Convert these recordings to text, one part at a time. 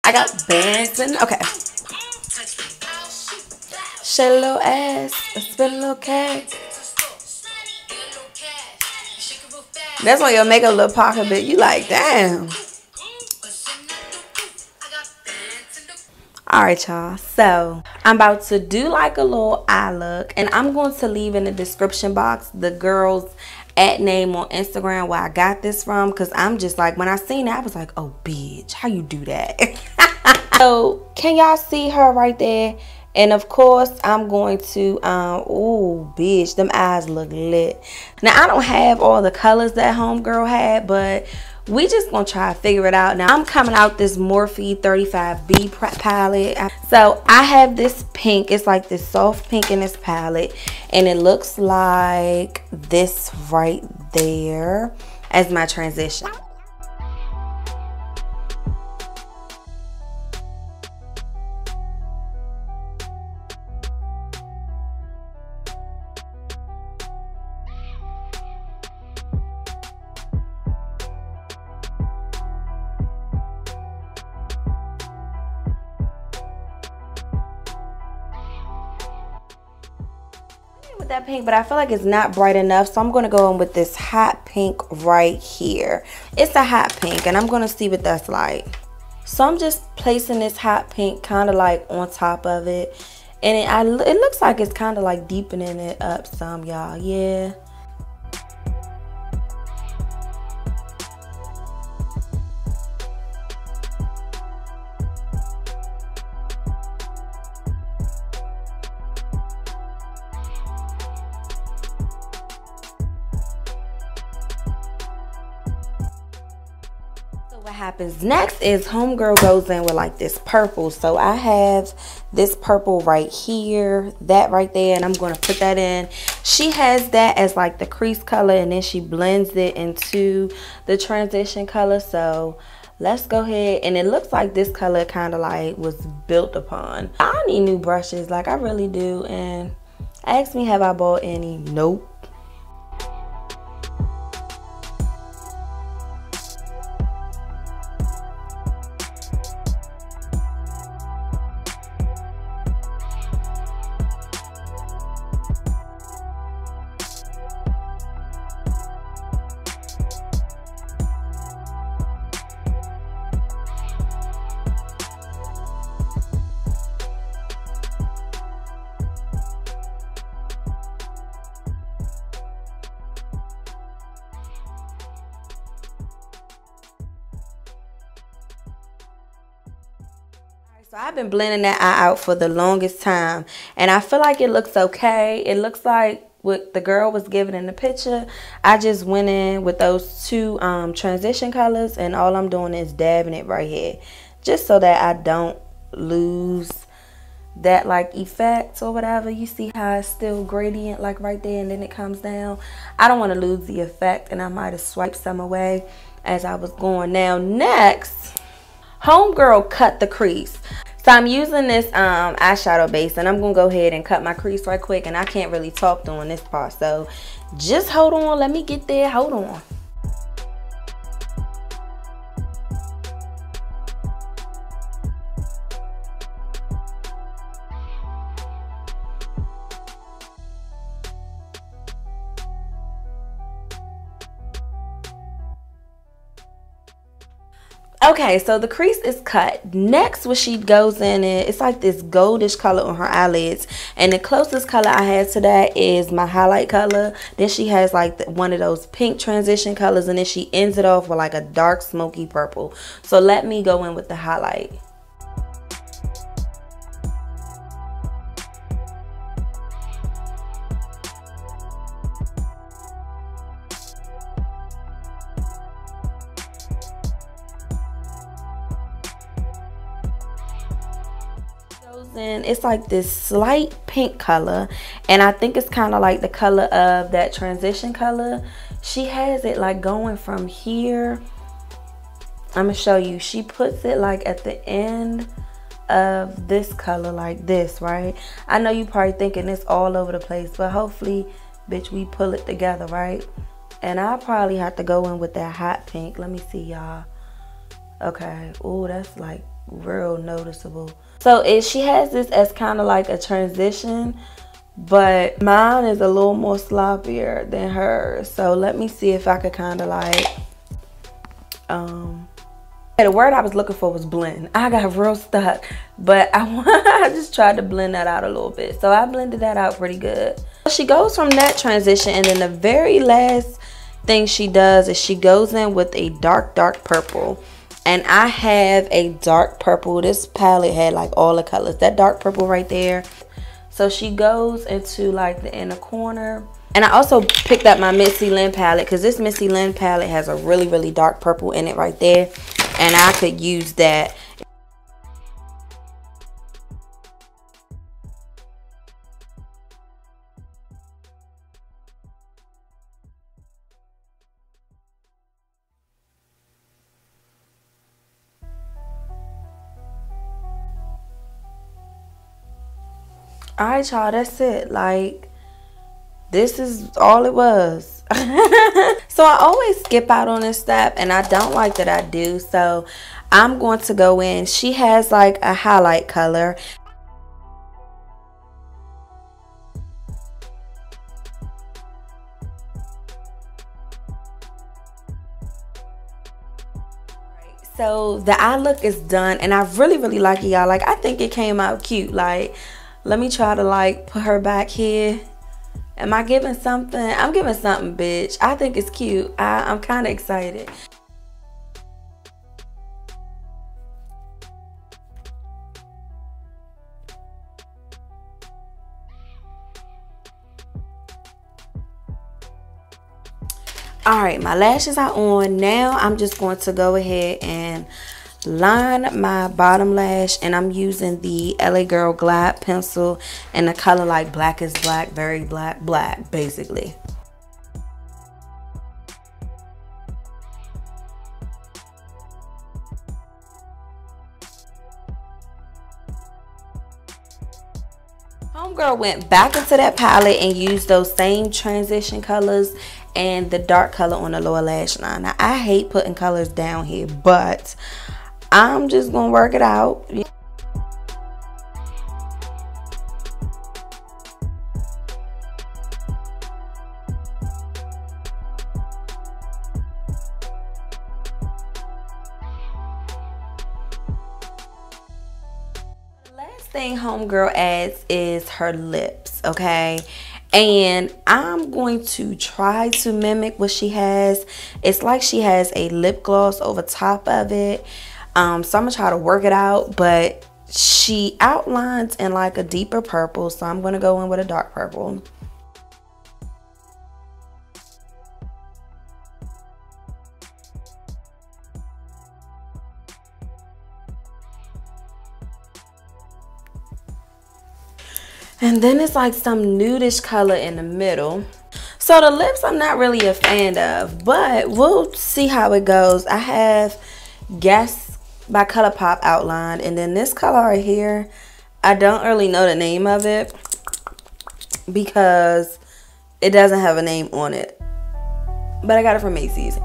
I got bands and okay. Shake a little ass, spin a little cash. That's when your makeup look pocket bit. You like, damn. Alright, y'all. So I'm about to do like a little eye look, and I'm going to leave in the description box the girl's @name on Instagram where I got this from, because I'm just like, when I seen it, I was like, oh bitch, how you do that? So can y'all see her right there? And of course I'm going to oh bitch, them eyes look lit. Now I don't have all the colors that homegirl had, but we just gonna try to figure it out. Now I'm coming out this Morphe 35B palette. So I have this pink. It's like this soft pink in this palette, and it looks like this right there as my transition. With that pink, but I feel like it's not bright enough, so I'm going to go in with this hot pink right here. It's a hot pink, and I'm going to see what that's like. So I'm just placing this hot pink kind of like on top of it, and it looks like it's kind of like deepening it up some, y'all. Yeah. What happens next is homegirl goes in with like this purple. So I have this purple right here, that right there, and I'm going to put that in. She has that as like the crease color, and then she blends it into the transition color. So let's go ahead, and it looks like this color kind of like was built upon. I need new brushes, like I really do. And ask me, have I bought any? Nope. So I've been blending that eye out for the longest time, and I feel like it looks okay. It looks like what the girl was giving in the picture. I just went in with those two transition colors, and all I'm doing is dabbing it right here, just so that I don't lose that like effect or whatever. You see how it's still gradient like right there, and then it comes down. I don't want to lose the effect, and I might have swiped some away as I was going. Now next, homegirl cut the crease. So I'm using this eyeshadow base, and I'm gonna go ahead and cut my crease right quick, and I can't really talk during this part, so just hold on, let me get there. Hold on. Okay, so the crease is cut. Next, what she goes in, it's like this goldish color on her eyelids, and the closest color I have to that is my highlight color. Then she has like one of those pink transition colors, and then she ends it off with like a dark smoky purple. So let me go in with the highlight. And it's like this slight pink color, and I think it's kind of like the color of that transition color. She has it like going from here. I'm gonna show you. She puts it like at the end of this color like this, right? I know you probably thinking it's all over the place, but hopefully, bitch, we pull it together, right? And I'll probably have to go in with that hot pink. Let me see, y'all. Okay. Oh, that's like real noticeable. So she has this as kind of like a transition, but mine is a little more sloppier than hers. So let me see if I could kind of like, the word I was looking for was blend. I got real stuck, but I just tried to blend that out a little bit. So I blended that out pretty good. She goes from that transition, and then the very last thing she does is she goes in with a dark purple. And I have a dark purple. This palette had like all the colors. That dark purple right there. So she goes into like the inner corner. And I also picked up my Missy Lynn palette, because this Missy Lynn palette has a really dark purple in it right there. And I could use that. Alright, y'all, that's it. Like, this is all it was. So I always skip out on this step, and I don't like that I do. So I'm going to go in. She has like a highlight color. So the eye look is done, and I really like it, y'all. Like, I think it came out cute. Like, let me try to like put her back here. Am I giving something? I'm giving something, bitch. I think it's cute. I'm kind of excited. Alright, my lashes are on. Now I'm just going to go ahead and line my bottom lash, and I'm using the LA Girl Glide pencil in the color like black is black, very black basically. Homegirl went back into that palette and used those same transition colors and the dark color on the lower lash line. Now, I hate putting colors down here, but I'm just gonna work it out. The last thing homegirl adds is her lips, okay? And I'm going to try to mimic what she has. It's like she has a lip gloss over top of it. So I'm gonna try to work it out, but she outlines in like a deeper purple, so I'm gonna go in with a dark purple. And then it's like some nudish color in the middle. So the lips I'm not really a fan of, but we'll see how it goes. I have Guess by Colourpop outlined, and then this color right here, I don't really know the name of it because it doesn't have a name on it, but I got it from Macy's.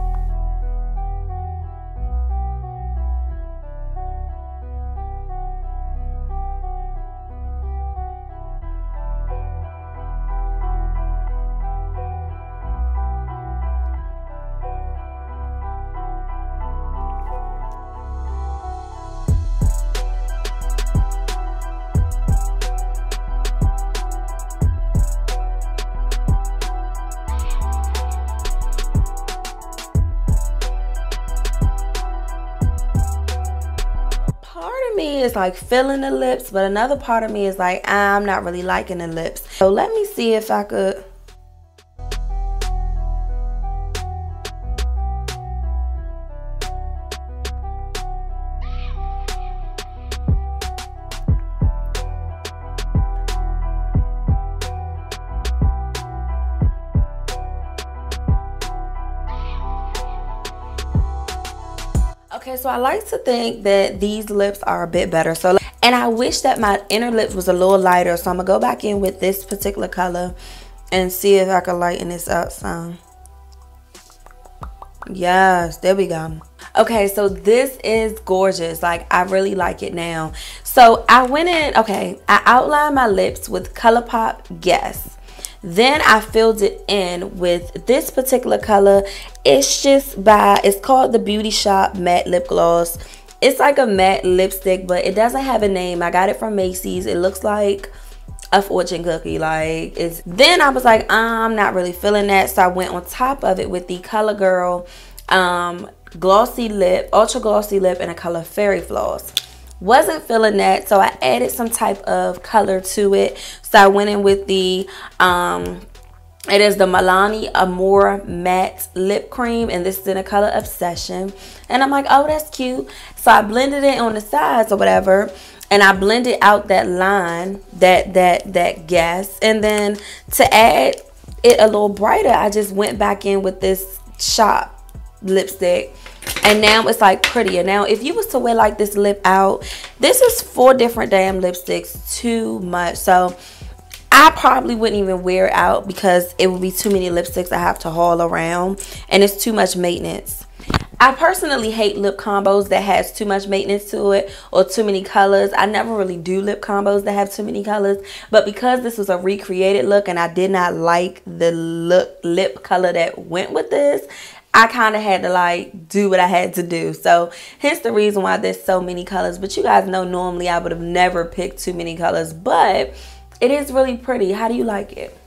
Is like filling the lips, but another part of me is like, I'm not really liking the lips. So let me see if I could. Okay, so I like to think that these lips are a bit better. So, and I wish that my inner lips was a little lighter. So I'm gonna go back in with this particular color and see if I can lighten this up some. Yes, there we go. Okay, so this is gorgeous. Like, I really like it now. So I went in, okay, I outlined my lips with Colourpop Guess. Then I filled it in with this particular color. It's called the Beautyshop Matte Lipgloss. It's like a matte lipstick, but it doesn't have a name. I got it from Macy's. It looks like a fortune cookie. Like, then I was like, I'm not really feeling that. So I went on top of it with the CoverGirl glossy lip, ultra glossy lip in a color Fairyfloss. Wasn't feeling that, so I added some type of color to it. So I went in with the it is the Milani Amour Matte Lipcreme, and this is in a color Obsession. And I'm like, oh, that's cute. So I blended it on the sides or whatever, and I blended out that line, that gas. And then to add it a little brighter, I just went back in with this Shop lipstick, and now it's like prettier. Now if you was to wear like this lip out, this is 4 different damn lipsticks, too much. So I probably wouldn't even wear it out because it would be too many lipsticks I have to haul around, and it's too much maintenance. I personally hate lip combos that has too much maintenance to it or too many colors. I never really do lip combos that have too many colors, but because this was a recreated look and I did not like the lip color that went with this, I kind of had to like do what I had to do. So hence the reason why there's so many colors. But you guys know normally I would have never picked too many colors, but it is really pretty. How do you like it?